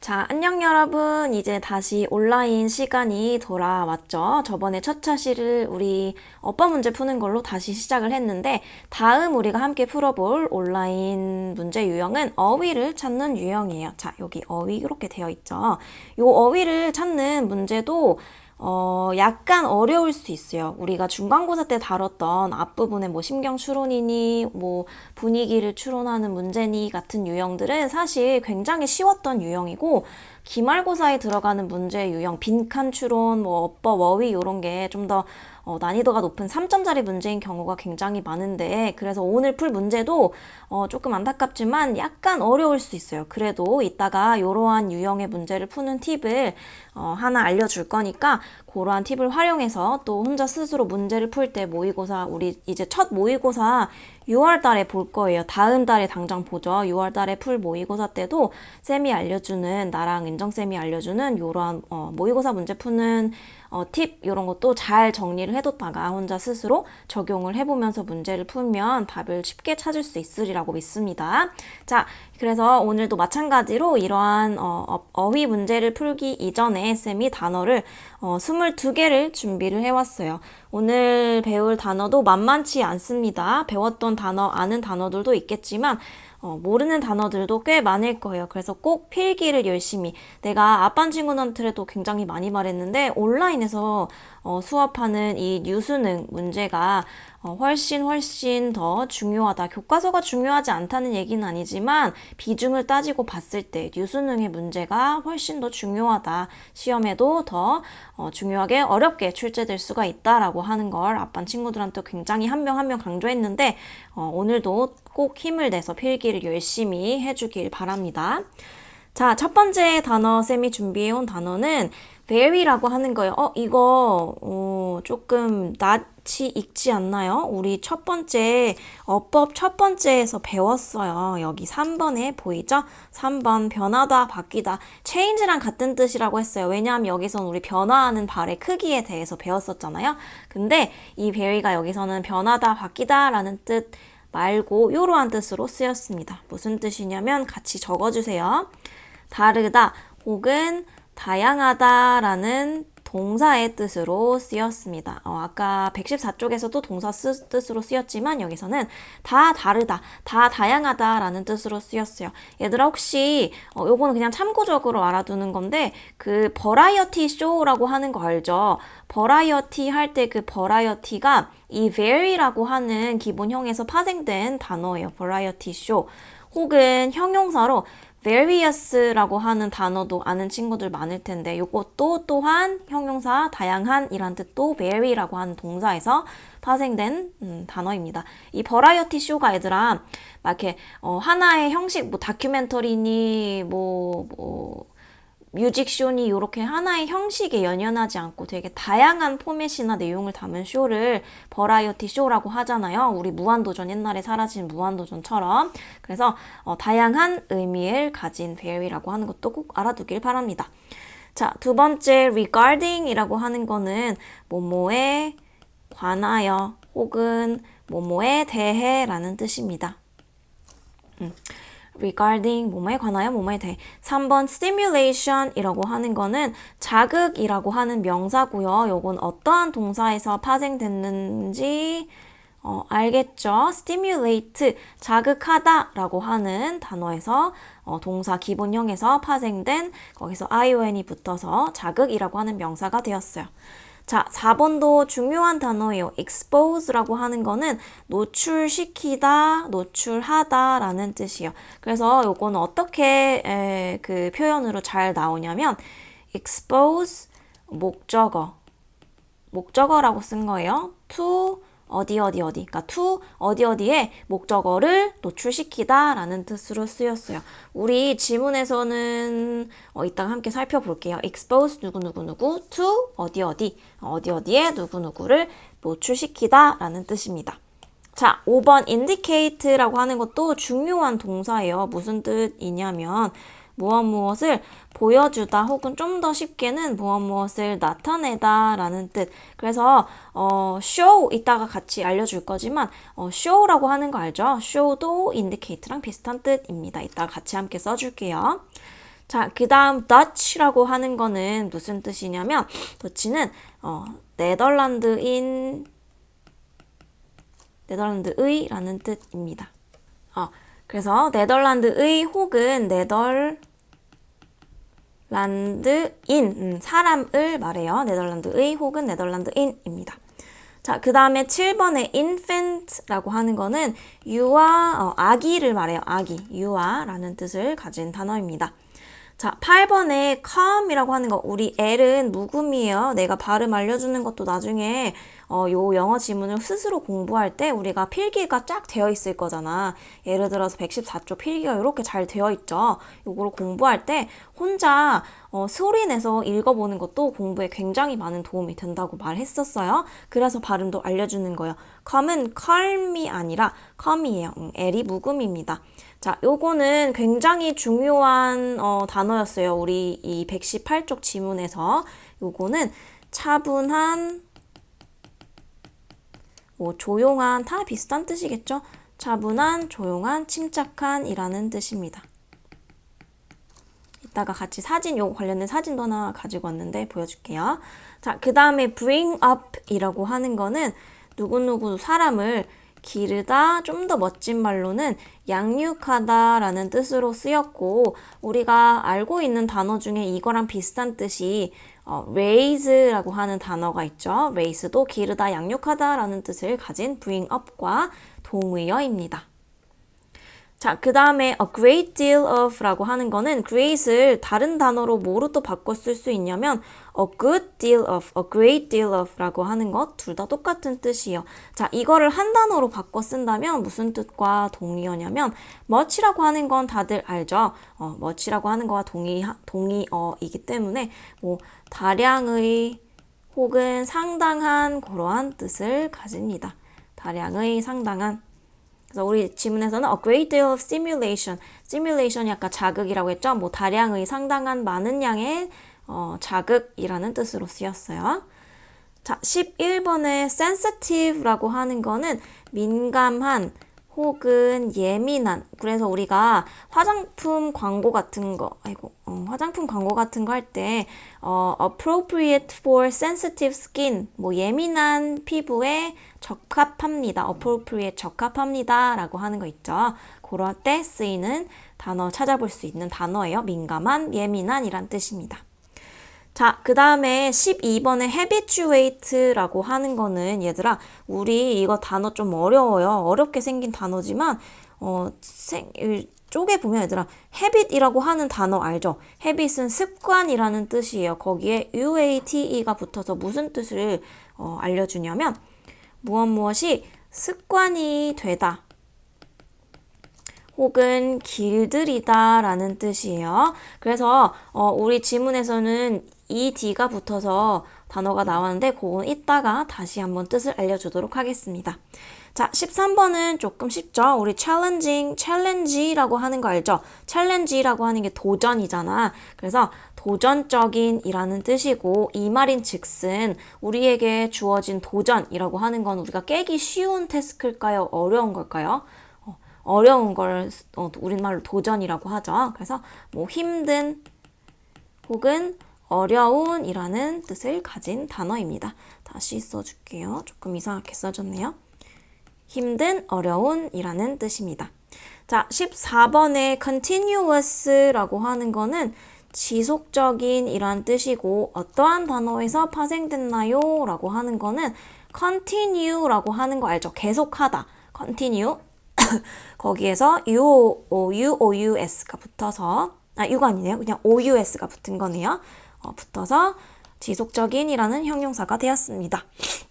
자, 안녕 여러분. 이제 다시 온라인 시간이 돌아왔죠. 저번에 첫 차시를 우리 어법 문제 푸는 걸로 다시 시작을 했는데 다음 우리가 함께 풀어볼 온라인 문제 유형은 어휘를 찾는 유형이에요. 자, 여기 어휘 이렇게 되어 있죠. 요 어휘를 찾는 문제도 약간 어려울 수 있어요. 우리가 중간고사 때 다뤘던 앞부분에 뭐 심경 추론이니, 뭐 분위기를 추론하는 문제니 같은 유형들은 사실 굉장히 쉬웠던 유형이고, 기말고사에 들어가는 문제 유형, 빈칸 추론, 뭐 어법, 어휘 이런 게 좀 더 난이도가 높은 3점짜리 문제인 경우가 굉장히 많은데, 그래서 오늘 풀 문제도 조금 안타깝지만 약간 어려울 수 있어요. 그래도 이따가 이러한 유형의 문제를 푸는 팁을 하나 알려줄 거니까 그러한 팁을 활용해서 또 혼자 스스로 문제를 풀 때 모의고사, 우리 이제 첫 모의고사 6월 달에 볼 거예요. 다음 달에 당장 보죠. 6월 달에 풀 모의고사 때도 쌤이 알려주는, 나랑 은정쌤이 알려주는 이러한 모의고사 문제 푸는 팁 이런 것도 잘 정리를 해뒀다가 혼자 스스로 적용을 해보면서 문제를 풀면 답을 쉽게 찾을 수 있으리라고 믿습니다. 자, 그래서 오늘도 마찬가지로 이러한 어휘 문제를 풀기 이전에 쌤이 단어를 22개를 준비를 해왔어요. 오늘 배울 단어도 만만치 않습니다. 배웠던 단어, 아는 단어들도 있겠지만 모르는 단어들도 꽤 많을 거예요. 그래서 꼭 필기를 열심히. 내가 아빠 친구들한테도 굉장히 많이 말했는데 온라인에서 수업하는 이 뉴스능 문제가 훨씬 더 중요하다. 교과서가 중요하지 않다는 얘기는 아니지만 비중을 따지고 봤을 때 뉴스능의 문제가 훨씬 더 중요하다. 시험에도 더 중요하게 어렵게 출제될 수가 있다라고 하는 걸 아빠 친구들한테 굉장히 한 명 한 명 강조했는데 오늘도 꼭 힘을 내서 필기를 열심히 해주길 바랍니다. 자, 첫 번째 단어 쌤이 준비해온 단어는 very라고 하는 거예요. 이거 조금 낯이 익지 않나요? 우리 첫 번째 어법 첫 번째에서 배웠어요. 여기 3번에 보이죠? 3번 변하다, 바뀌다. change랑 같은 뜻이라고 했어요. 왜냐하면 여기서는 우리 변화하는 발의 크기에 대해서 배웠었잖아요. 근데 이 very가 여기서는 변하다, 바뀌다 라는 뜻 말고 이러한 뜻으로 쓰였습니다. 무슨 뜻이냐면 같이 적어주세요. 다르다 혹은 다양하다 라는 동사의 뜻으로 쓰였습니다. 아까 114쪽에서도 동사 뜻으로 쓰였지만 여기서는 다 다르다, 다 다양하다 라는 뜻으로 쓰였어요. 얘들아 혹시 요거는 그냥 참고적으로 알아두는 건데 그 버라이어티 쇼라고 하는 거 알죠? 버라이어티 할 때 그 버라이어티가 이 very라고 하는 기본형에서 파생된 단어예요. 버라이어티 쇼. 혹은 형용사로 various라고 하는 단어도 아는 친구들 많을 텐데 이것도 또한 형용사 다양한 이란 뜻도 vary라고 하는 동사에서 파생된 단어입니다. 이 버라이어티 쇼가 얘들아 막 이렇게 하나의 형식 뭐 다큐멘터리니 뭐 뮤직쇼니 이렇게 하나의 형식에 연연하지 않고 되게 다양한 포맷이나 내용을 담은 쇼를 버라이어티 쇼라고 하잖아요. 우리 무한도전 옛날에 사라진 무한도전처럼. 그래서 다양한 의미를 가진 very라고 하는 것도 꼭 알아두길 바랍니다. 자, 두 번째 regarding이라고 하는 거는 뭐뭐에 관하여 혹은 뭐뭐에 대해 라는 뜻입니다. regarding 뭐뭐에 관하여 뭐뭐에 대해. 3번 stimulation이라고 하는 거는 자극이라고 하는 명사고요. 요건 어떠한 동사에서 파생됐는지 알겠죠? stimulate 자극하다 라고 하는 단어에서 동사 기본형에서 파생된 거기서 ion이 붙어서 자극이라고 하는 명사가 되었어요. 자, 4번도 중요한 단어예요. expose라고 하는 거는 노출시키다, 노출하다 라는 뜻이에요. 그래서 요거는 어떻게 그 표현으로 잘 나오냐면 expose 목적어라고 쓴 거예요. to 어디 그러니까 to 어디에 목적어를 노출시키다 라는 뜻으로 쓰였어요. 우리 지문에서는 이따가 함께 살펴볼게요. expose 누구 to 어디에 누구를 노출시키다 라는 뜻입니다. 자, 5번 indicate라고 하는 것도 중요한 동사예요. 무슨 뜻이냐면 무엇을 보여주다 혹은 좀 더 쉽게는 무엇을 나타내다 라는 뜻. 그래서 show 이따가 같이 알려줄 거지만 show라고 하는 거 알죠? show도 indicate랑 비슷한 뜻입니다. 이따가 같이 함께 써줄게요. 자, 그 다음 Dutch라고 하는 거는 무슨 뜻이냐면 Dutch는 네덜란드의라는 뜻입니다. 그래서 네덜란드의 혹은 네덜란드인 사람을 말해요. 네덜란드의 혹은 네덜란드인입니다. 자, 그 다음에 7번에 infant라고 하는 거는 유아, 아기를 말해요. 아기, 유아라는 뜻을 가진 단어입니다. 자, 8번에 calm이라고 하는 거, 우리 L은 묵음이에요. 내가 발음 알려주는 것도 나중에 요 영어 지문을 스스로 공부할 때 우리가 필기가 쫙 되어 있을 거잖아. 예를 들어서 114쪽 필기가 이렇게 잘 되어 있죠. 요거를 공부할 때 혼자 소리 내서 읽어보는 것도 공부에 굉장히 많은 도움이 된다고 말했었어요. 그래서 발음도 알려주는 거예요. calm은 calm이 아니라 calm이에요. L이 묵음입니다. 자, 요거는 굉장히 중요한 단어였어요. 우리 이 118쪽 지문에서. 요거는 차분한, 조용한, 다 비슷한 뜻이겠죠? 차분한, 조용한, 침착한 이라는 뜻입니다. 이따가 같이 사진, 요거 관련된 사진도 하나 가지고 왔는데 보여줄게요. 자, 그 다음에 bring up 이라고 하는 거는 누구누구 사람을 기르다, 좀 더 멋진 말로는 양육하다 라는 뜻으로 쓰였고, 우리가 알고 있는 단어 중에 이거랑 비슷한 뜻이 raise라고 하는 단어가 있죠. raise도 기르다, 양육하다 라는 뜻을 가진 bring up과 동의어입니다. 자, 그 다음에 a great deal of 라고 하는 거는 great을 다른 단어로 뭐로 또 바꿔 쓸 수 있냐면 a good deal of, a great deal of 라고 하는 것 둘 다 똑같은 뜻이에요. 자, 이거를 한 단어로 바꿔 쓴다면 무슨 뜻과 동의어냐면 much라고 하는 건 다들 알죠? much라고 하는 거와 동의어이기 때문에 뭐 다량의 혹은 상당한 그러한 뜻을 가집니다. 다량의, 상당한. 그래서 우리 지문에서는 a great deal of stimulation, stimulation이 아까 자극이라고 했죠. 뭐 다량의, 상당한, 많은 양의 자극이라는 뜻으로 쓰였어요. 자, 11번에 sensitive라고 하는 거는 민감한 혹은 예민한. 그래서 우리가 화장품 광고 같은 거, 화장품 광고 같은 거 할 때 appropriate for sensitive skin, 뭐 예민한 피부에 적합합니다. appropriate 적합합니다 라고 하는 거 있죠. 그럴 때 쓰이는 단어 찾아볼 수 있는 단어예요. 민감한, 예민한 이란 뜻입니다. 자, 그 다음에 12번에 habituate라고 하는 거는 얘들아, 우리 이거 단어 좀 어려워요. 어렵게 생긴 단어지만 쪽에 보면 얘들아 habit이라고 하는 단어 알죠? habit은 습관이라는 뜻이에요. 거기에 uate가 붙어서 무슨 뜻을 알려주냐면 무엇이 습관이 되다 혹은 길들이다 라는 뜻이에요. 그래서 우리 지문에서는 ed가 붙어서 단어가 나왔는데 그건 이따가 다시 한번 뜻을 알려주도록 하겠습니다. 자, 13번은 조금 쉽죠? 우리 challenge라고 하는 거 알죠? challenge라고 하는 게 도전이잖아. 그래서 도전적인 이라는 뜻이고 이 말인 즉슨 우리에게 주어진 도전이라고 하는 건 우리가 깨기 쉬운 태스크일까요? 어려운 걸까요? 어려운 걸 우리말로 도전이라고 하죠. 그래서 뭐 힘든 혹은 어려운 이라는 뜻을 가진 단어입니다. 다시 써줄게요. 조금 이상하게 써졌네요. 힘든, 어려운 이라는 뜻입니다. 자, 14번에 continuous라고 하는 거는 지속적인 이란 뜻이고 어떠한 단어에서 파생됐나요? 라고 하는 거는 continue라고 하는 거 알죠? 계속하다. continue. 거기에서 UOUS가 붙어서 U가 아니네요. 그냥 OUS가 붙은 거네요. 붙어서 지속적인이라는 형용사가 되었습니다.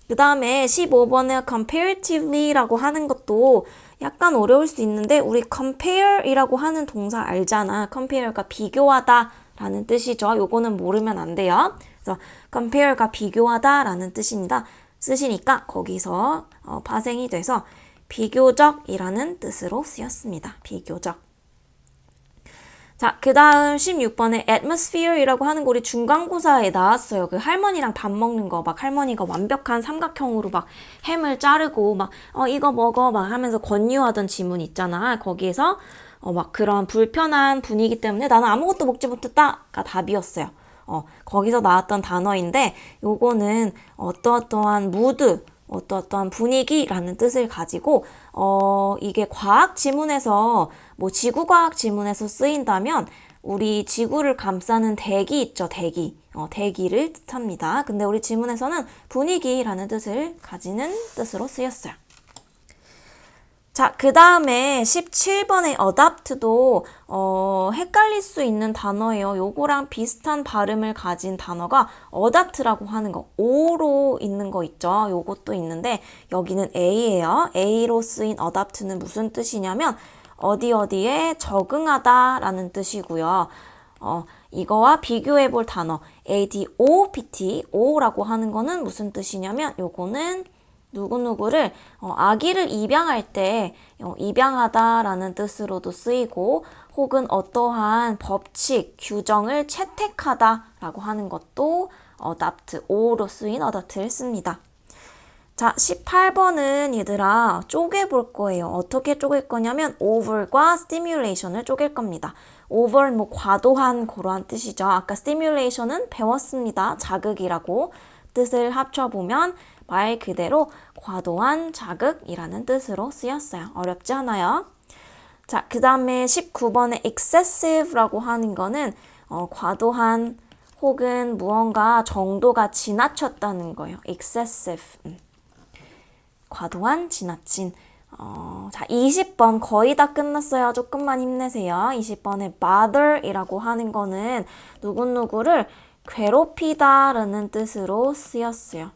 그 다음에 15번에 comparatively라고 하는 것도 약간 어려울 수 있는데 우리 compare이라고 하는 동사 알잖아. compare가 비교하다 라는 뜻이죠. 요거는 모르면 안 돼요. 그래서 compare가 비교하다 라는 뜻입니다. 쓰시니까 거기서 파생이 돼서 비교적이라는 뜻으로 쓰였습니다. 비교적. 자, 그 다음 16번에 atmosphere이라고 하는 거 우리 중간고사에 나왔어요. 그 할머니랑 밥 먹는 거 막 할머니가 완벽한 삼각형으로 막 햄을 자르고 막 이거 먹어 막 하면서 권유하던 지문 있잖아. 거기에서 막 그런 불편한 분위기 때문에 나는 아무것도 먹지 못했다가 답이었어요. 거기서 나왔던 단어인데 요거는 어떠어떠한 무드, 어떠어떠한 분위기라는 뜻을 가지고 이게 과학 지문에서 뭐 지구과학 지문에서 쓰인다면 우리 지구를 감싸는 대기 있죠, 대기. 대기를 뜻합니다. 근데 우리 지문에서는 분위기라는 뜻을 가지는 뜻으로 쓰였어요. 자, 그 다음에 17번의 adapt도 헷갈릴 수 있는 단어예요. 요거랑 비슷한 발음을 가진 단어가 adapt라고 하는 거, O로 있는 거 있죠. 요것도 있는데 여기는 A예요. A로 쓰인 adapt는 무슨 뜻이냐면 어디에 적응하다 라는 뜻이고요. 이거와 비교해 볼 단어 adopt, O라고 하는 거는 무슨 뜻이냐면 요거는 누구누구를 아기를 입양할 때 입양하다라는 뜻으로도 쓰이고 혹은 어떠한 법칙, 규정을 채택하다라고 하는 것도 adopt, O로 쓰인 adopt를 씁니다. 자, 18번은 얘들아 쪼개볼 거예요. 어떻게 쪼갤 거냐면 over과 stimulation을 쪼갤 겁니다. over 뭐 과도한 그러한 뜻이죠. 아까 stimulation은 배웠습니다. 자극이라고 뜻을 합쳐보면 말 그대로 과도한 자극이라는 뜻으로 쓰였어요. 어렵지 않아요? 자, 그 다음에 19번에 excessive라고 하는 거는 과도한 혹은 무언가 정도가 지나쳤다는 거예요. excessive. 과도한, 지나친. 자, 20번 거의 다 끝났어요. 조금만 힘내세요. 20번에 bother이라고 하는 거는 누구누구를 괴롭히다 라는 뜻으로 쓰였어요.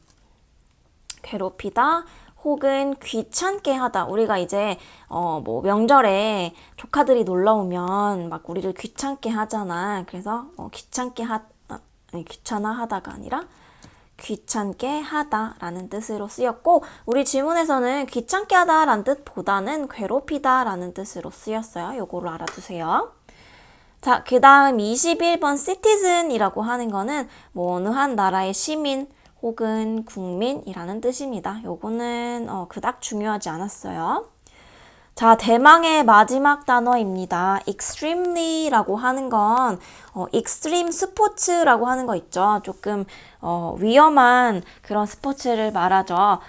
괴롭히다 혹은 귀찮게 하다. 우리가 이제 뭐 명절에 조카들이 놀러 오면 막 우리를 귀찮게 하잖아. 그래서 귀찮아하다가 아니라 귀찮게 하다라는 뜻으로 쓰였고 우리 지문에서는 귀찮게 하다라는 뜻보다는 괴롭히다라는 뜻으로 쓰였어요. 요거를 알아두세요. 자, 그 다음 21번 citizen이라고 하는 거는 뭐 어느 한 나라의 시민 혹은 국민이라는 뜻입니다. 요거는 그닥 중요하지 않았어요. 자, 대망의 마지막 단어입니다. extremely라고 하는 건 extreme 스포츠라고 하는 거 있죠. 조금 위험한 그런 스포츠를 말하죠.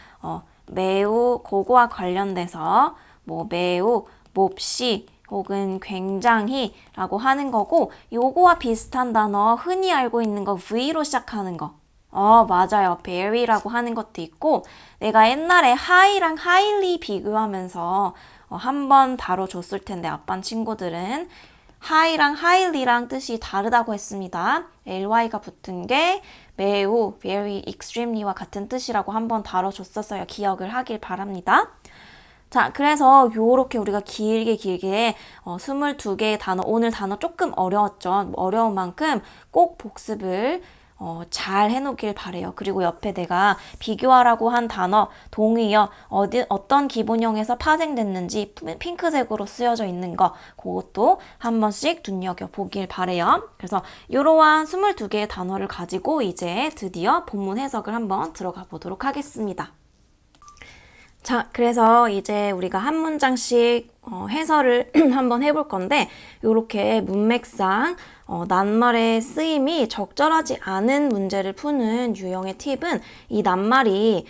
매우 그거와 관련돼서 뭐 매우 몹시 혹은 굉장히 라고 하는 거고 요거와 비슷한 단어 흔히 알고 있는 거 V로 시작하는 거 맞아요. very라고 하는 것도 있고 내가 옛날에 high랑 highly 비교하면서 한번 다뤄줬을 텐데 아빠 친구들은 high랑 highly랑 뜻이 다르다고 했습니다. ly가 붙은 게 매우, very, extremely와 같은 뜻이라고 한번 다뤄줬었어요. 기억을 하길 바랍니다. 자, 그래서 요렇게 우리가 길게 22개의 단어, 오늘 단어 조금 어려웠죠. 어려운 만큼 꼭 복습을 잘 해놓길 바래요. 그리고 옆에 내가 비교하라고 한 단어, 동의어, 어떤 기본형에서 파생됐는지 핑크색으로 쓰여져 있는 거, 그것도 한 번씩 눈여겨보길 바래요. 그래서 이러한 22개의 단어를 가지고 이제 드디어 본문 해석을 한번 들어가 보도록 하겠습니다. 자, 그래서 이제 우리가 한 문장씩 해설을 한번 해볼 건데 요렇게 문맥상 낱말의 쓰임이 적절하지 않은 문제를 푸는 유형의 팁은 이 낱말이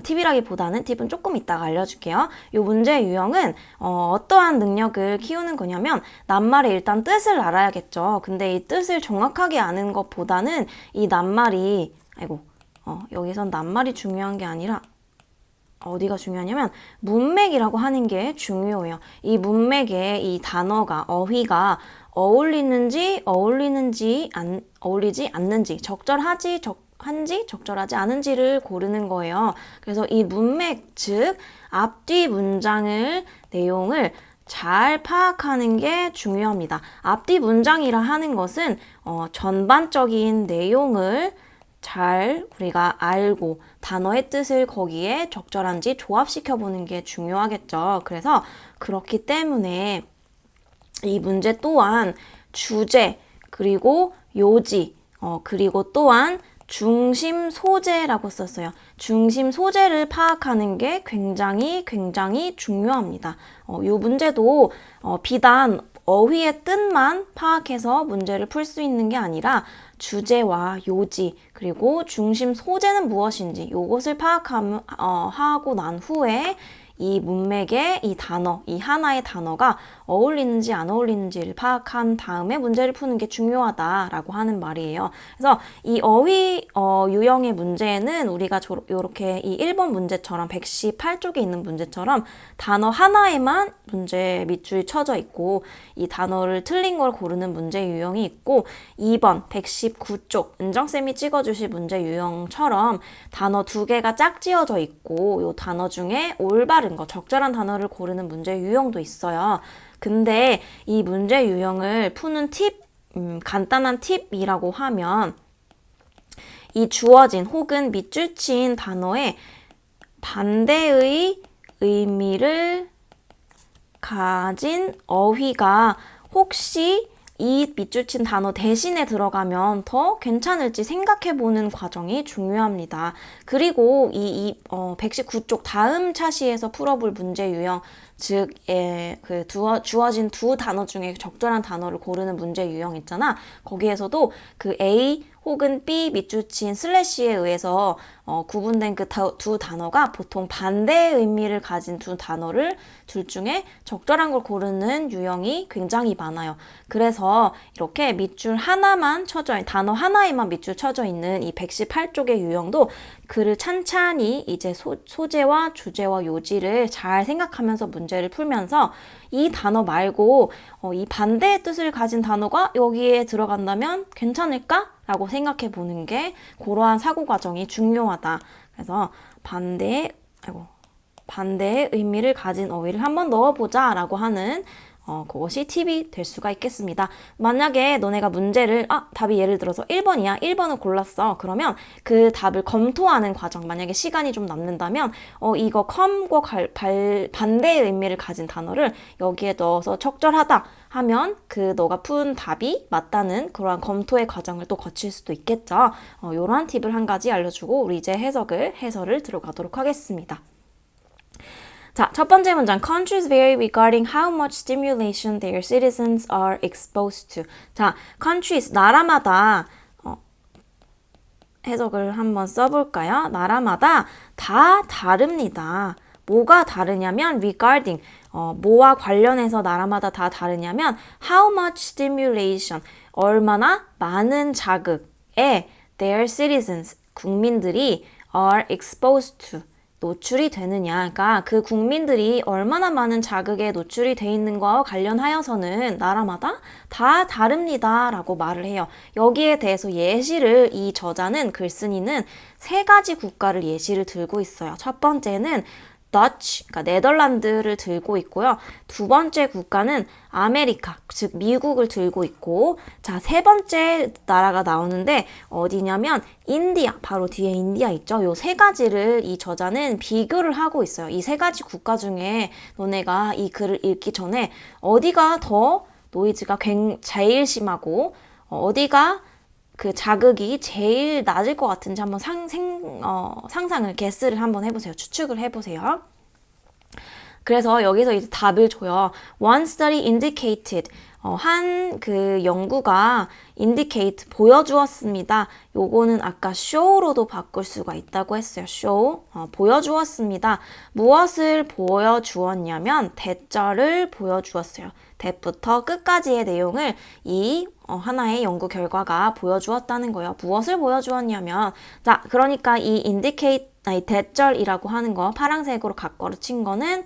팁이라기보다는 팁은 조금 이따가 알려줄게요. 이 문제 유형은 어떠한 능력을 키우는 거냐면 낱말의 일단 뜻을 알아야겠죠. 근데 이 뜻을 정확하게 아는 것보다는 이 낱말이 여기선 낱말이 중요한 게 아니라 어디가 중요하냐면 문맥이라고 하는 게 중요해요. 이 문맥에 이 단어가 어휘가 어울리지 않는지 적절하지 적절하지 않은지를 고르는 거예요. 그래서 이 문맥 즉 앞뒤 문장을 내용을 잘 파악하는 게 중요합니다. 앞뒤 문장이라 하는 것은 전반적인 내용을 잘 우리가 알고 단어의 뜻을 거기에 적절한지 조합시켜 보는 게 중요하겠죠. 그래서 그렇기 때문에 이 문제 또한 주제 그리고 요지 그리고 또한 중심 소재라고 썼어요. 중심 소재를 파악하는 게 굉장히 중요합니다. 이 문제도 비단 어휘의 뜻만 파악해서 문제를 풀 수 있는 게 아니라 주제와 요지 그리고 중심 소재는 무엇인지 이것을 파악하고 난 후에 이 문맥의 이 단어, 이 하나의 단어가 어울리는지 안 어울리는지를 파악한 다음에 문제를 푸는 게 중요하다라고 하는 말이에요. 그래서 이 어휘 유형의 문제는 우리가 이렇게 이 1번 문제처럼 118쪽에 있는 문제처럼 단어 하나에만 문제 밑줄이 쳐져 있고 이 단어를 틀린 걸 고르는 문제 유형이 있고 2번 119쪽 은정쌤이 찍어주실 문제 유형처럼 단어 두 개가 짝지어져 있고 이 단어 중에 올바른 거, 적절한 단어를 고르는 문제 유형도 있어요. 근데 이 문제 유형을 푸는 팁, 간단한 팁이라고 하면 이 주어진 혹은 밑줄 친 단어에 반대의 의미를 가진 어휘가 혹시 이 밑줄 친 단어 대신에 들어가면 더 괜찮을지 생각해보는 과정이 중요합니다. 그리고 119쪽 다음 차시에서 풀어볼 문제 유형, 즉, 주어진 두 단어 중에 적절한 단어를 고르는 문제 유형 있잖아. 거기에서도 그 A 혹은 B 밑줄 친 슬래시에 의해서 구분된 그 두 단어가 보통 반대의 의미를 가진 두 단어를 둘 중에 적절한 걸 고르는 유형이 굉장히 많아요. 그래서 이렇게 밑줄 하나만 쳐져 있는, 단어 하나에만 밑줄 쳐져 있는 이 118쪽의 유형도 글을 찬찬히 이제 소재와 주제와 요지를 잘 생각하면서 문제를 풀면서 이 단어 말고 이 반대의 뜻을 가진 단어가 여기에 들어간다면 괜찮을까? 라고 생각해 보는 게 그러한 사고 과정이 중요하다. 그래서 반대의 의미를 가진 어휘를 한번 넣어보자 라고 하는 그것이 팁이 될 수가 있겠습니다. 만약에 너네가 문제를 답이 예를 들어서 1번이야. 1번을 골랐어. 그러면 그 답을 검토하는 과정, 만약에 시간이 좀 남는다면 이거 컴과 반대의 의미를 가진 단어를 여기에 넣어서 적절하다 하면 그 너가 푼 답이 맞다는 그러한 검토의 과정을 또 거칠 수도 있겠죠. 이러한 팁을 한 가지 알려주고 우리 이제 해설을 들어가도록 하겠습니다. 자, 첫 번째 문장. Countries vary regarding how much stimulation their citizens are exposed to. 자, countries, 나라마다 해석을 한번 써볼까요? 나라마다 다 다릅니다. 뭐가 다르냐면 regarding, 뭐와 관련해서 나라마다 다 다르냐면 how much stimulation, 얼마나 많은 자극에 their citizens, 국민들이 are exposed to, 노출이 되느냐. 그러니까 그 국민들이 얼마나 많은 자극에 노출이 돼 있는 거와 관련하여서는 나라마다 다 다릅니다 라고 말을 해요. 여기에 대해서 예시를 이 저자는 글쓴이는 세 가지 국가를 예시를 들고 있어요. 첫 번째는 Dutch, 그러니까 네덜란드를 들고 있고요. 두 번째 국가는 아메리카, 즉 미국을 들고 있고, 자, 세 번째 나라가 나오는데 어디냐면 인디아, 바로 뒤에 인디아 있죠. 요 세 가지를 이 저자는 비교를 하고 있어요. 이 세 가지 국가 중에 너네가 이 글을 읽기 전에 어디가 더 노이즈가 제일 심하고 어디가 그 자극이 제일 낮을 것 같은지 한번 상상을, 게스를 한번 해보세요. 추측을 해보세요. 그래서 여기서 이제 답을 줘요. One study indicated. 한 그 연구가 indicate, 보여주었습니다. 요거는 아까 show로도 바꿀 수가 있다고 했어요. show, 보여주었습니다. 무엇을 보여주었냐면 대절을 보여주었어요. 대부터 끝까지의 내용을 이 하나의 연구 결과가 보여주었다는 거예요. 무엇을 보여주었냐면, 자, 그러니까 이 대절이라고 하는 거, 파란색으로 각거를 친 거는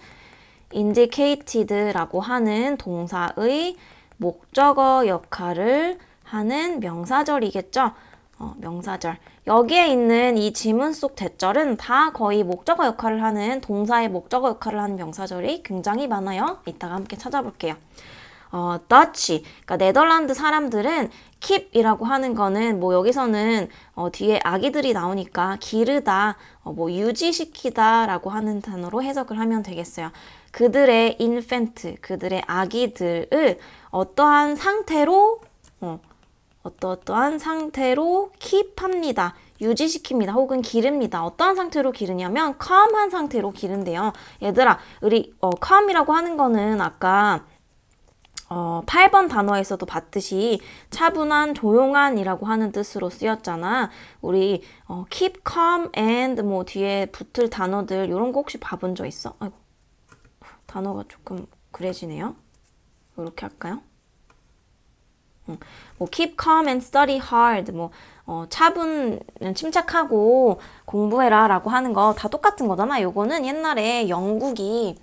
indicated라고 하는 동사의 목적어 역할을 하는 명사절이겠죠. 명사절. 여기에 있는 이 지문 속 대절은 다 거의 목적어 역할을 하는, 동사의 목적어 역할을 하는 명사절이 굉장히 많아요. 이따가 함께 찾아볼게요. Dutch, 그러니까 네덜란드 사람들은 keep이라고 하는 거는 뭐 여기서는 뒤에 아기들이 나오니까 기르다, 뭐 유지시키다 라고 하는 단어로 해석을 하면 되겠어요. 그들의 infant, 그들의 아기들을 어떠한 상태로 어떠어떠한 상태로 keep합니다. 유지시킵니다. 혹은 기릅니다. 어떠한 상태로 기르냐면 calm한 상태로 기른대요. 얘들아, 우리 calm이라고 하는 거는 아까 8번 단어에서도 봤듯이 차분한, 조용한이라고 하는 뜻으로 쓰였잖아. 우리 keep calm and 뭐 뒤에 붙을 단어들 이런 거 혹시 봐본 적 있어? 아이고, 단어가 조금 그래지네요. 이렇게 할까요? 뭐 keep calm and study hard 뭐 차분 침착하고 공부해라 라고 하는 거 다 똑같은 거잖아. 요거는 옛날에 영국이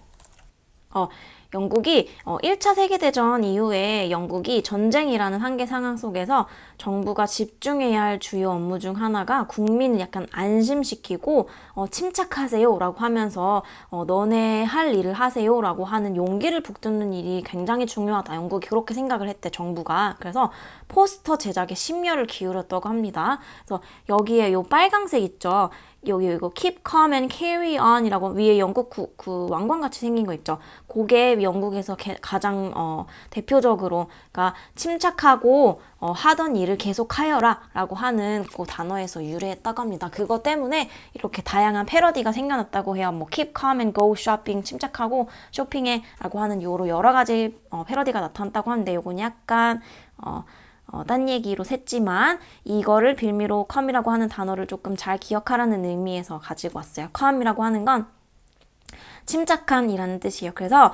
1차 세계대전 이후에 영국이 전쟁이라는 한계 상황 속에서 정부가 집중해야 할 주요 업무 중 하나가 국민을 약간 안심시키고 침착하세요 라고 하면서 너네 할 일을 하세요 라고 하는 용기를 북돋는 일이 굉장히 중요하다. 영국이 그렇게 생각을 했대, 정부가. 그래서 포스터 제작에 심려를 기울였다고 합니다. 그래서 여기에 요 빨강색 있죠. 여기 이거 keep calm and carry on 이라고 위에 영국 그 왕관같이 생긴 거 있죠. 그게 영국에서 가장 대표적으로 그러니까 침착하고 하던 일을 계속하여라 라고 하는 그 단어에서 유래했다고 합니다. 그거 때문에 이렇게 다양한 패러디가 생겨났다고 해요. 뭐 keep calm and go shopping, 침착하고 쇼핑해 라고 하는 요로 여러 가지 패러디가 나타났다고 하는데 요건 약간 딴 얘기로 샜지만 이거를 빌미로 calm이라고 하는 단어를 조금 잘 기억하라는 의미에서 가지고 왔어요. calm이라고 하는 건 침착한이라는 뜻이에요. 그래서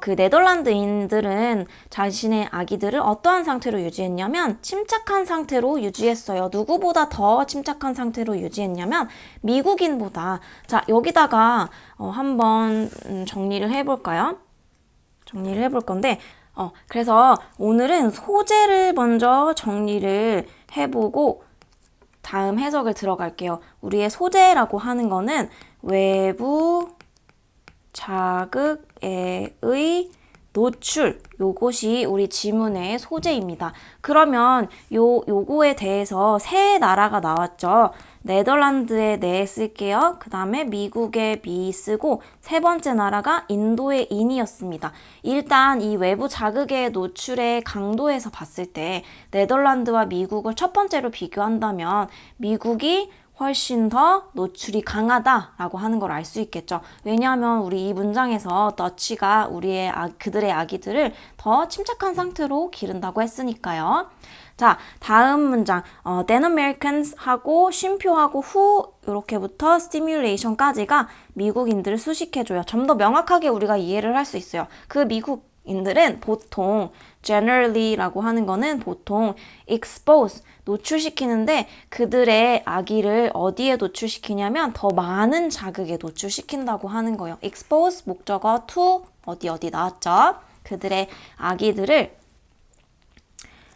그 네덜란드인들은 자신의 아기들을 어떠한 상태로 유지했냐면 침착한 상태로 유지했어요. 누구보다 더 침착한 상태로 유지했냐면 미국인보다. 자, 여기다가 한번 정리를 해볼까요? 정리를 해볼 건데 그래서 오늘은 소재를 먼저 정리를 해보고 다음 해석을 들어갈게요. 우리의 소재라고 하는 거는 외부 자극에 의 노출, 요것이 우리 지문의 소재입니다. 그러면 요거에 대해서 세 나라가 나왔죠. 네덜란드의 네 쓸게요. 그 다음에 미국의 미 쓰고 세 번째 나라가 인도의 인이었습니다. 일단 이 외부 자극의 노출의 강도에서 봤을 때 네덜란드와 미국을 첫 번째로 비교한다면 미국이 훨씬 더 노출이 강하다라고 하는 걸 알 수 있겠죠. 왜냐하면 우리 이 문장에서 더치가 그들의 아기들을 더 침착한 상태로 기른다고 했으니까요. 자, 다음 문장 then Americans 하고 쉼표하고 who 이렇게부터 stimulation까지가 미국인들을 수식해줘요. 좀 더 명확하게 우리가 이해를 할 수 있어요. 그 미국인들은 보통 generally라고 하는 거는 보통 expose 노출시키는데 그들의 아기를 어디에 노출시키냐면 더 많은 자극에 노출시킨다고 하는 거예요. expose 목적어 to 어디 나왔죠? 그들의 아기들을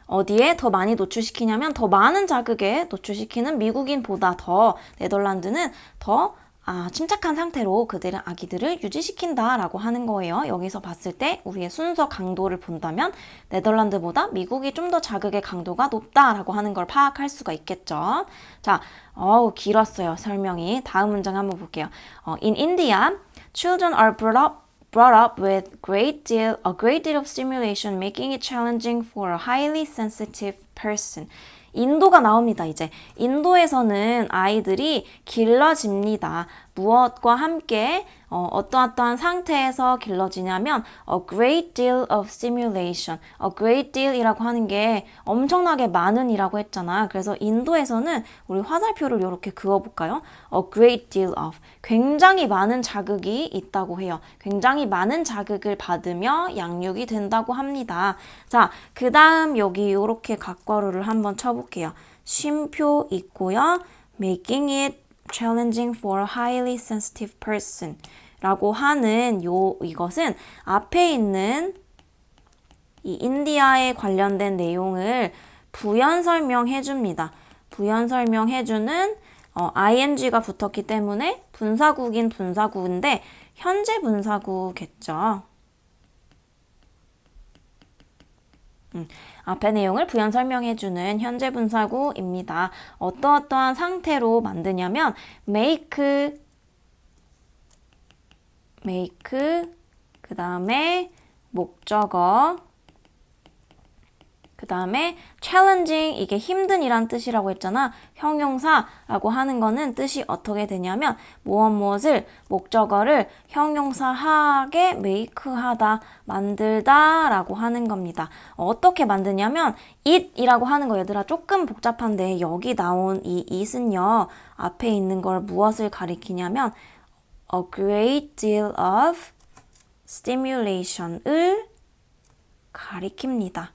어디에 더 많이 노출시키냐면 더 많은 자극에 노출시키는 미국인보다 더 네덜란드는 더 침착한 상태로 그들의 아기들을 유지시킨다라고 하는 거예요. 여기서 봤을 때 우리의 순서 강도를 본다면 네덜란드보다 미국이 좀 더 자극의 강도가 높다라고 하는 걸 파악할 수가 있겠죠. 자, 길었어요, 설명이. 다음 문장 한번 볼게요. In India, children are brought up with a great deal of stimulation, making it challenging for a highly sensitive person. 인도가 나옵니다, 이제. 인도에서는 아이들이 길러집니다. 무엇과 함께 어떠한 상태에서 길러지냐면 a great deal of stimulation. a great deal이라고 하는 게 엄청나게 많은이라고 했잖아. 그래서 인도에서는 우리 화살표를 이렇게 그어볼까요? a great deal of. 굉장히 많은 자극이 있다고 해요. 굉장히 많은 자극을 받으며 양육이 된다고 합니다. 자, 그 다음 여기 이렇게 각괄호를 한번 쳐볼게요. 쉼표 있고요. making it challenging for a highly sensitive person 라고 하는 이것은 앞에 있는 이 인디아에 관련된 내용을 부연 설명해 줍니다. 부연 설명해 주는 ing가 붙었기 때문에 분사구긴 분사구인데 현재 분사구겠죠. 앞의 내용을 부연 설명해주는 현재 분사구입니다. 어떠한 상태로 만드냐면 make 그 다음에 목적어 그 다음에 challenging, 이게 힘든이란 뜻이라고 했잖아. 형용사라고 하는 거는 뜻이 어떻게 되냐면 무엇을 목적어를 형용사하게 make하다, 만들다 라고 하는 겁니다. 어떻게 만드냐면 it이라고 하는 거 얘들아 조금 복잡한데 여기 나온 이 it은요 앞에 있는 걸 무엇을 가리키냐면 a great deal of stimulation을 가리킵니다.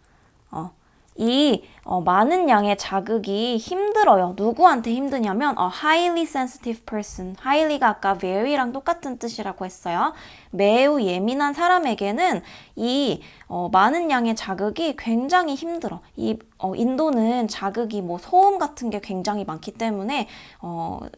많은 양의 자극이 힘들어요. 누구한테 힘드냐면 a highly sensitive person. highly가 아까 very랑 똑같은 뜻이라고 했어요. 매우 예민한 사람에게는 많은 양의 자극이 굉장히 힘들어. 인도는 자극이 소음 같은 게 굉장히 많기 때문에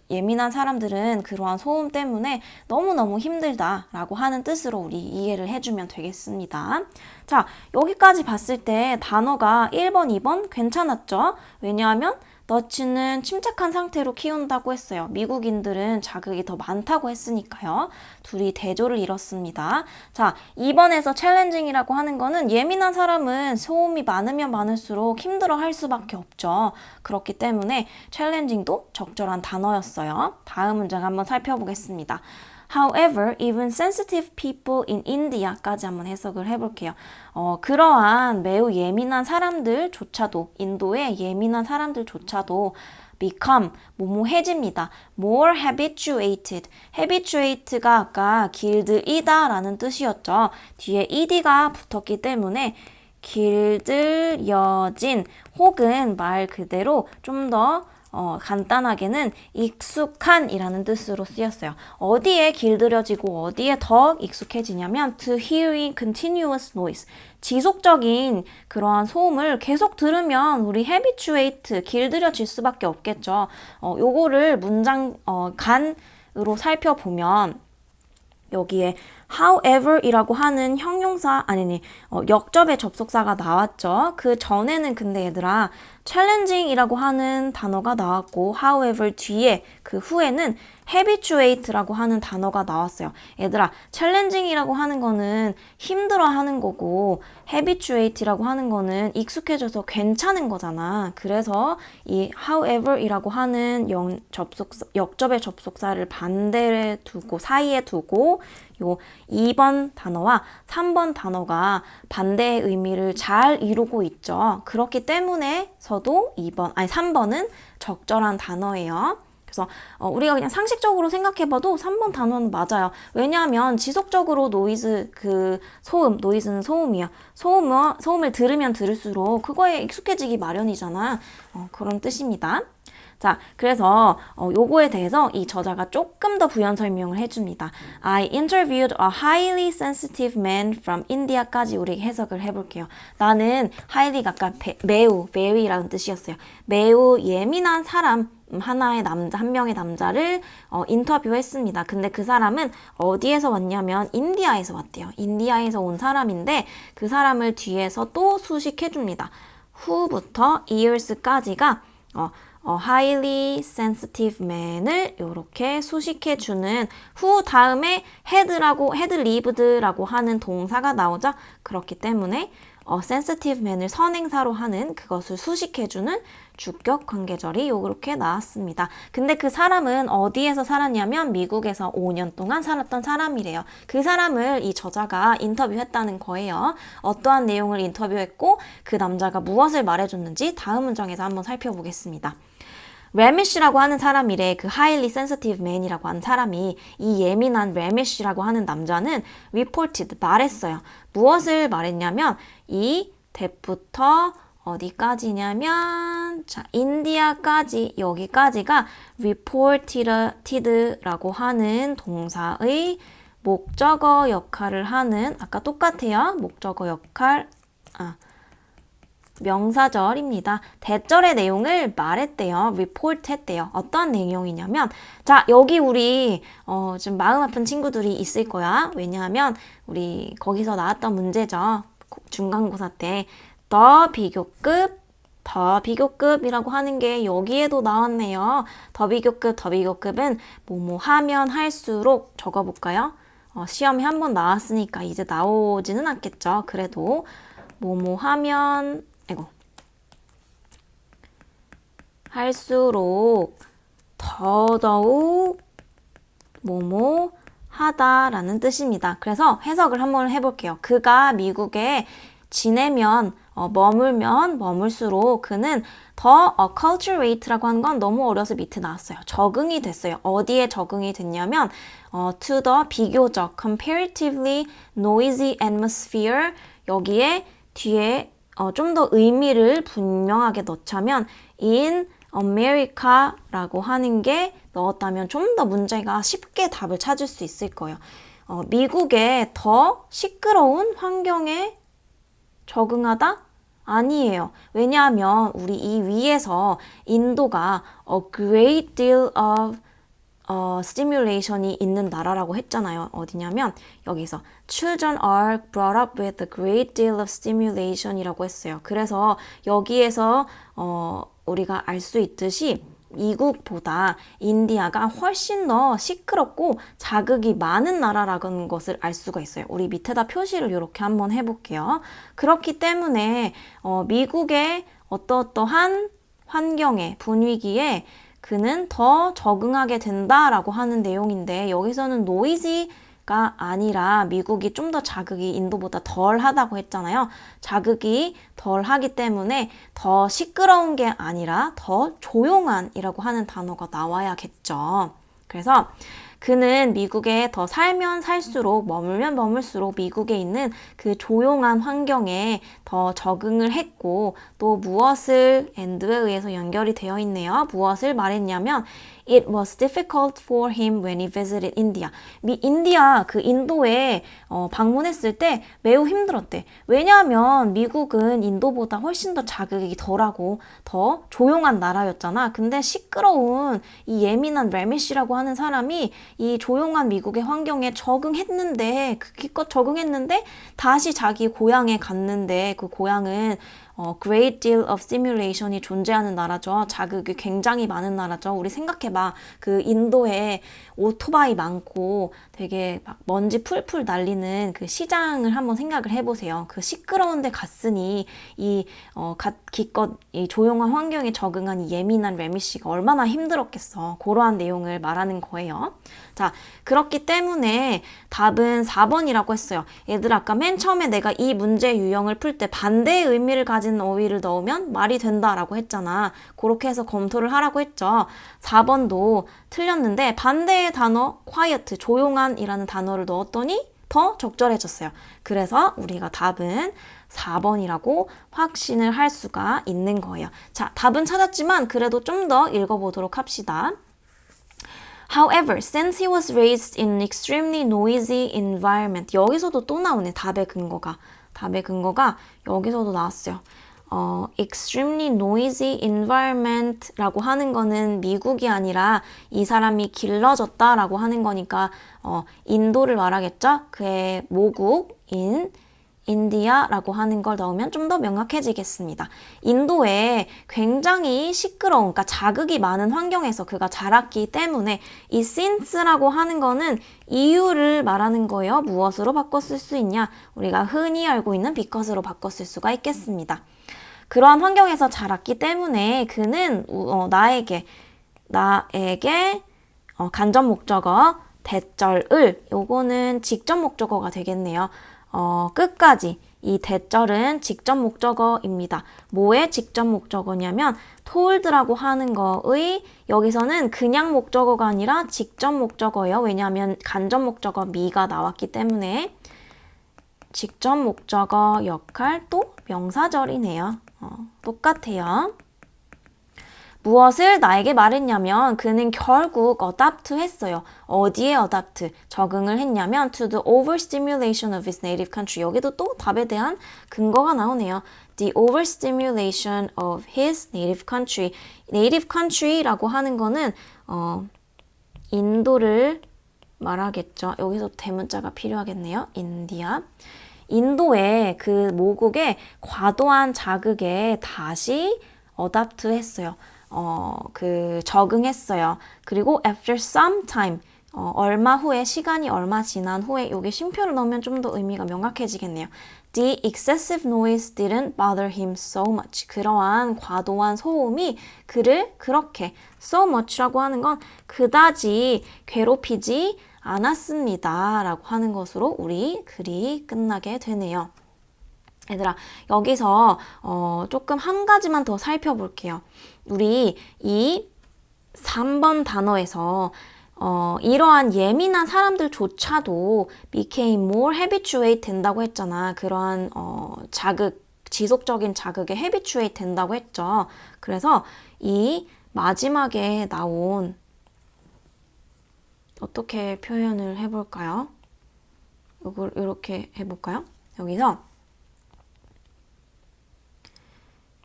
예민한 사람들은 그러한 소음 때문에 너무너무 힘들다라고 하는 뜻으로 우리 이해를 해주면 되겠습니다. 자, 여기까지 봤을 때 단어가 1번, 2번 괜찮았죠? 왜냐하면 너치는 침착한 상태로 키운다고 했어요. 미국인들은 자극이 더 많다고 했으니까요. 둘이 대조를 이뤘습니다. 자, 2번에서 챌린징이라고 하는 거는 예민한 사람은 소음이 많으면 많을수록 힘들어할 수밖에 없죠. 그렇기 때문에 챌린징도 적절한 단어였어요. 다음 문장 한번 살펴보겠습니다. However, even sensitive people in India까지 한번 해석을 해볼게요. 그러한 매우 예민한 사람들조차도, 인도의 예민한 사람들조차도 become, 뭐뭐해집니다. more habituated. habituated가 아까 길들이다 라는 뜻이었죠. 뒤에 ed가 붙었기 때문에 길들여진 혹은 말 그대로 좀 더 간단하게는 익숙한 이라는 뜻으로 쓰였어요. 어디에 길들여지고 어디에 더 익숙해지냐면 to hearing continuous noise. 지속적인 그러한 소음을 계속 들으면 우리 habituate, 길들여질 수밖에 없겠죠. 요거를 문장 간으로 살펴보면 여기에 however 이라고 하는 형용사, 역접의 접속사가 나왔죠. 그 전에는 근데 얘들아 challenging 이라고 하는 단어가 나왔고 however 뒤에 그 후에는 habituate라고 하는 단어가 나왔어요. 얘들아 challenging 이라고 하는 거는 힘들어 하는 거고 habituate라고 하는 거는 익숙해져서 괜찮은 거잖아. 그래서 이 however 이라고 하는 역접의 접속사를 반대에 두고 사이에 두고 요 2번 단어와 3번 단어가 반대의 의미를 잘 이루고 있죠. 그렇기 때문에 서도 3번은 적절한 단어예요. 그래서 우리가 그냥 상식적으로 생각해봐도 3번 단어는 맞아요. 왜냐하면 지속적으로 노이즈, 노이즈는 소음이야. 소음을 들으면 들을수록 그거에 익숙해지기 마련이잖아. 그런 뜻입니다. 자, 그래서 요거에 대해서 이 저자가 조금 더 부연 설명을 해줍니다. I interviewed a highly sensitive man from India까지 우리 해석을 해볼게요. 나는 highly가 아까 매우, very라는 뜻이었어요. 매우 예민한 사람, 한 명의 남자를 인터뷰했습니다. 근데 그 사람은 어디에서 왔냐면 인디아에서 왔대요. 인디아에서 온 사람인데 그 사람을 뒤에서 또 수식해줍니다. who부터 ears까지가 highly sensitive man을 이렇게 수식해주는 who 다음에 had lived라고 하는 동사가 나오죠. 그렇기 때문에 sensitive man을 선행사로 하는 그것을 수식해주는 주격 관계절이 이렇게 나왔습니다. 근데 그 사람은 어디에서 살았냐면 미국에서 5년 동안 살았던 사람이래요. 그 사람을 이 저자가 인터뷰했다는 거예요. 어떠한 내용을 인터뷰했고 그 남자가 무엇을 말해줬는지 다음 문장에서 한번 살펴보겠습니다. 레미쉬라고 하는 사람이래. 그 highly sensitive man이라고 하는 사람이 이 예민한 레미쉬라고 하는 남자는 reported, 말했어요. 무엇을 말했냐면 이 that부터 어디까지냐면 인디아까지 여기까지가 reported라고 하는 동사의 목적어 역할을 하는 아까 똑같아요. 목적어 역할 명사절입니다. 대절의 내용을 말했대요. report 했대요. 어떤 내용이냐면 자 여기 우리 좀 마음 아픈 친구들이 있을 거야. 왜냐하면 우리 거기서 나왔던 문제죠. 중간고사 때 더 비교급이라고 하는 게 여기에도 나왔네요. 더 비교급은 뭐뭐 하면 할수록 적어볼까요? 시험에 한번 나왔으니까 이제 나오지는 않겠죠. 그래도 뭐뭐 하면 할수록 더더욱 뭐뭐 하다라는 뜻입니다. 그래서 해석을 한번 해볼게요. 그가 미국에 지내면 머물면 머물수록 그는 더 acculturate라고 하는 건 너무 어려서 밑에 나왔어요. 적응이 됐어요. 어디에 적응이 됐냐면 to the 비교적 comparatively noisy atmosphere 여기에 뒤에 좀 더 의미를 분명하게 넣자면 in America라고 하는 게 넣었다면 좀 더 문제가 쉽게 답을 찾을 수 있을 거예요. 미국의 더 시끄러운 환경에 적응하다? 아니에요. 왜냐하면 우리 이 위에서 인도가 a great deal of stimulation이 있는 나라라고 했잖아요. 어디냐면 여기서 children are brought up with a great deal of stimulation이라고 했어요. 그래서 여기에서 우리가 알 수 있듯이 미국보다 인디아가 훨씬 더 시끄럽고 자극이 많은 나라라는 것을 알 수가 있어요. 우리 밑에다 표시를 이렇게 한번 해볼게요. 그렇기 때문에 미국의 어떠한 환경에 분위기에 그는 더 적응하게 된다라고 하는 내용인데 여기서는 노이지가 아니라 미국이 좀 더 자극이 인도보다 덜 하다고 했잖아요. 자극이 덜 하기 때문에 더 시끄러운 게 아니라 더 조용한이라고 하는 단어가 나와야겠죠. 그래서 그는 미국에 더 살면 살수록 머물면 머물수록 미국에 있는 그 조용한 환경에 더 적응을 했고 또 무엇을 and에 의해서 연결이 되어 있네요. 무엇을 말했냐면 It was difficult for him when he visited India. 인디아 그 인도에 방문했을 때 매우 힘들었대. 왜냐하면 미국은 인도보다 훨씬 더 자극이 덜하고 더 조용한 나라였잖아. 근데 시끄러운 이 예민한 레미시라고 하는 사람이 이 조용한 미국의 환경에 적응했는데 기껏 적응했는데 다시 자기 고향에 갔는데 그 고향은 great deal of stimulation이 존재하는 나라죠. 자극이 굉장히 많은 나라죠. 우리 생각해봐. 그 인도에 오토바이 많고 되게 막 먼지 풀풀 날리는 그 시장을 한번 생각을 해보세요. 그 시끄러운 데 갔으니 기껏 이 조용한 환경에 적응한 이 예민한 레미 씨가 얼마나 힘들었겠어. 그러한 내용을 말하는 거예요. 자, 그렇기 때문에 답은 4번이라고 했어요. 얘들 아까 맨 처음에 내가 이 문제 유형을 풀 때 반대의 의미를 가진 어휘를 넣으면 말이 된다라고 했잖아. 그렇게 해서 검토를 하라고 했죠. 4번도 틀렸는데 반대의 단어 quiet, 조용한이라는 단어를 넣었더니 더 적절해졌어요. 그래서 우리가 답은 4번이라고 확신을 할 수가 있는 거예요. 자, 답은 찾았지만 그래도 좀 더 읽어보도록 합시다. However, since he was raised in an extremely noisy environment 여기서도 또 나오네. 답의 근거가 여기서도 나왔어요. extremely noisy environment라고 하는 거는 미국이 아니라 이 사람이 길러졌다라고 하는 거니까 인도를 말하겠죠? 그의 모국인 인디아라고 하는 걸 넣으면 좀 더 명확해지겠습니다. 인도에 굉장히 시끄러운, 그러니까 자극이 많은 환경에서 그가 자랐기 때문에 이 since라고 하는 거는 이유를 말하는 거예요. 무엇으로 바꿨을 수 있냐? 우리가 흔히 알고 있는 because로 바꿨을 수가 있겠습니다. 그러한 환경에서 자랐기 때문에 그는 나에게 간접 목적어 대절을 요거는 직접 목적어가 되겠네요. 끝까지 이 대절은 직접 목적어입니다. 뭐의 직접 목적어냐면 told라고 하는 거의 여기서는 그냥 목적어가 아니라 직접 목적어예요. 왜냐하면 간접 목적어 me가 나왔기 때문에 직접 목적어 역할 또 명사절이네요. 똑같아요. 무엇을 나에게 말했냐면 그는 결국 adapt 했어요. 어디에 adapt? 적응을 했냐면 to the overstimulation of his native country. 여기도 또 답에 대한 근거가 나오네요. The overstimulation of his native country. native country라고 하는 거는 인도를 말하겠죠. 여기서 대문자가 필요하겠네요. 인디아. 인도의 그 모국의 과도한 자극에 다시 adapt 했어요. 적응했어요. 그리고 after some time, 얼마 후에, 시간이 얼마 지난 후에, 여기 쉼표를 넣으면 좀 더 의미가 명확해지겠네요. The excessive noise didn't bother him so much. 그러한 과도한 소음이 그를 그렇게 so much라고 하는 건 그다지 괴롭히지 않았습니다. 라고 하는 것으로 우리 글이 끝나게 되네요. 얘들아, 여기서 조금 한 가지만 더 살펴볼게요. 우리 이 3번 단어에서 이러한 예민한 사람들조차도 became more habituate 된다고 했잖아. 그러한 지속적인 자극에 habituate 된다고 했죠. 그래서 이 마지막에 나온 어떻게 표현을 해볼까요? 이걸 이렇게 해볼까요? 여기서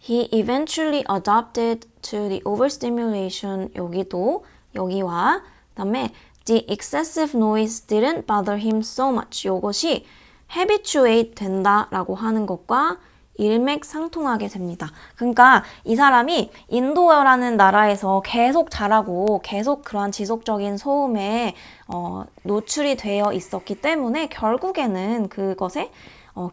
He eventually adapted to the overstimulation. 여기와 그다음에 the excessive noise didn't bother him so much. 이것이 habituate 된다라고 하는 것과 일맥상통하게 됩니다. 그러니까 이 사람이 인도라는 나라에서 계속 자라고 계속 그러한 지속적인 소음에 노출이 되어 있었기 때문에 결국에는 그것에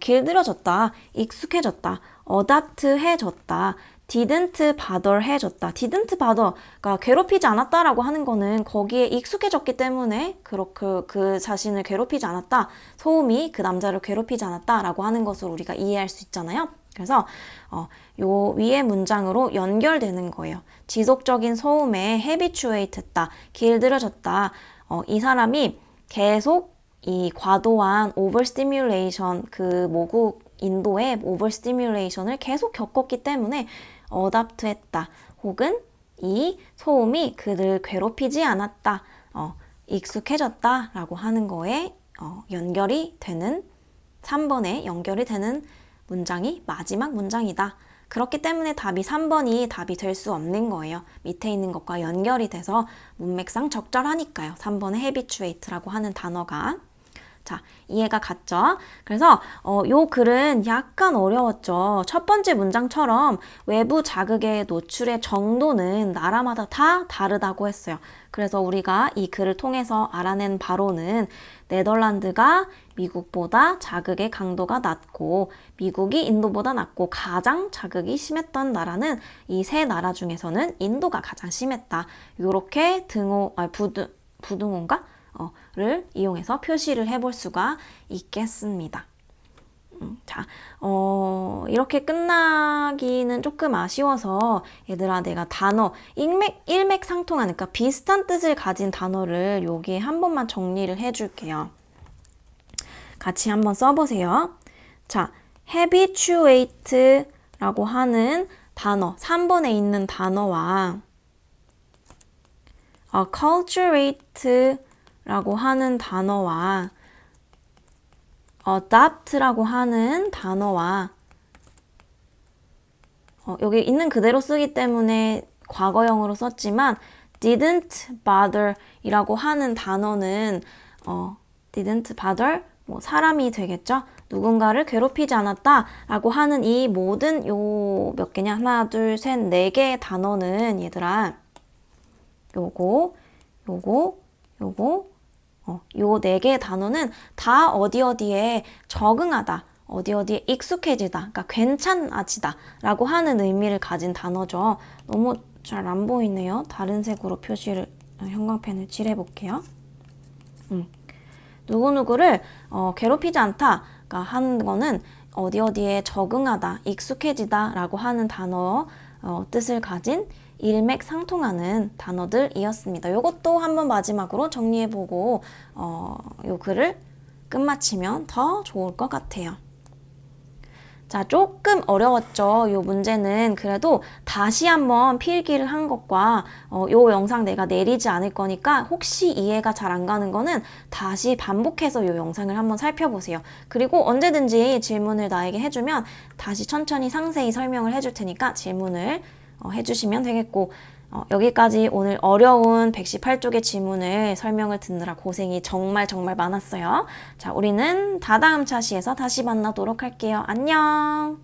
길들여졌다, 익숙해졌다, 어답트해졌다, didn't bother 해졌다. didn't bother가 괴롭히지 않았다라고 하는 거는 거기에 익숙해졌기 때문에 그렇게 그 자신을 괴롭히지 않았다. 소음이 그 남자를 괴롭히지 않았다라고 하는 것을 우리가 이해할 수 있잖아요. 그래서 요 위의 문장으로 연결되는 거예요. 지속적인 소음에 habituate 했다. 길들여졌다. 이 사람이 계속 이 과도한 overstimulation, 그 모국 인도의 overstimulation을 계속 겪었기 때문에 어답트했다. 혹은 이 소음이 그를 괴롭히지 않았다. 익숙해졌다 라고 하는 거에 연결이 되는 3번에 연결이 되는 문장이 마지막 문장이다. 그렇기 때문에 답이 3번이 답이 될 수 없는 거예요. 밑에 있는 것과 연결이 돼서 문맥상 적절하니까요. 3번의 habituate라고 하는 단어가. 자, 이해가 갔죠? 그래서 요 글은 약간 어려웠죠. 첫 번째 문장처럼 외부 자극의 노출의 정도는 나라마다 다 다르다고 했어요. 그래서 우리가 이 글을 통해서 알아낸 바로는 네덜란드가 미국보다 자극의 강도가 낮고 미국이 인도보다 낮고 가장 자극이 심했던 나라는 이 세 나라 중에서는 인도가 가장 심했다. 요렇게 부등호인가? 를 이용해서 표시를 해볼 수가 있겠습니다. 자, 이렇게 끝나기는 조금 아쉬워서 얘들아 내가 단어 일맥상통하는 그러니까 비슷한 뜻을 가진 단어를 여기에 한 번만 정리를 해줄게요. 같이 한번 써보세요. 자, habituate라고 하는 단어 3번에 있는 단어와 acculturate 라고 하는 단어와 adapt라고 하는 단어와 여기 있는 그대로 쓰기 때문에 과거형으로 썼지만 didn't bother 이라고 하는 단어는 didn't bother 뭐 사람이 되겠죠. 누군가를 괴롭히지 않았다 라고 하는 이 모든 요 몇 개냐 하나 둘 셋 네 개의 단어는 얘들아 요거 요 네 개의 단어는 다 어디에 적응하다, 어디에 익숙해지다, 그러니까 괜찮아지다 라고 하는 의미를 가진 단어죠. 너무 잘 안 보이네요. 다른 색으로 표시를, 형광펜을 칠해볼게요. 누구누구를 괴롭히지 않다 하는 거는 어디에 적응하다, 익숙해지다 라고 하는 단어 뜻을 가진 일맥상통하는 단어들이었습니다. 이것도 한번 마지막으로 정리해보고 요 글을 끝마치면 더 좋을 것 같아요. 자, 조금 어려웠죠. 요 문제는 그래도 다시 한번 필기를 한 것과 요 영상 내가 내리지 않을 거니까 혹시 이해가 잘 안 가는 거는 다시 반복해서 요 영상을 한번 살펴보세요. 그리고 언제든지 질문을 나에게 해주면 다시 천천히 상세히 설명을 해줄 테니까 질문을 해주시면 되겠고 여기까지 오늘 어려운 118쪽의 지문을 설명을 듣느라 고생이 정말 많았어요. 자, 우리는 다다음 차시에서 다시 만나도록 할게요. 안녕!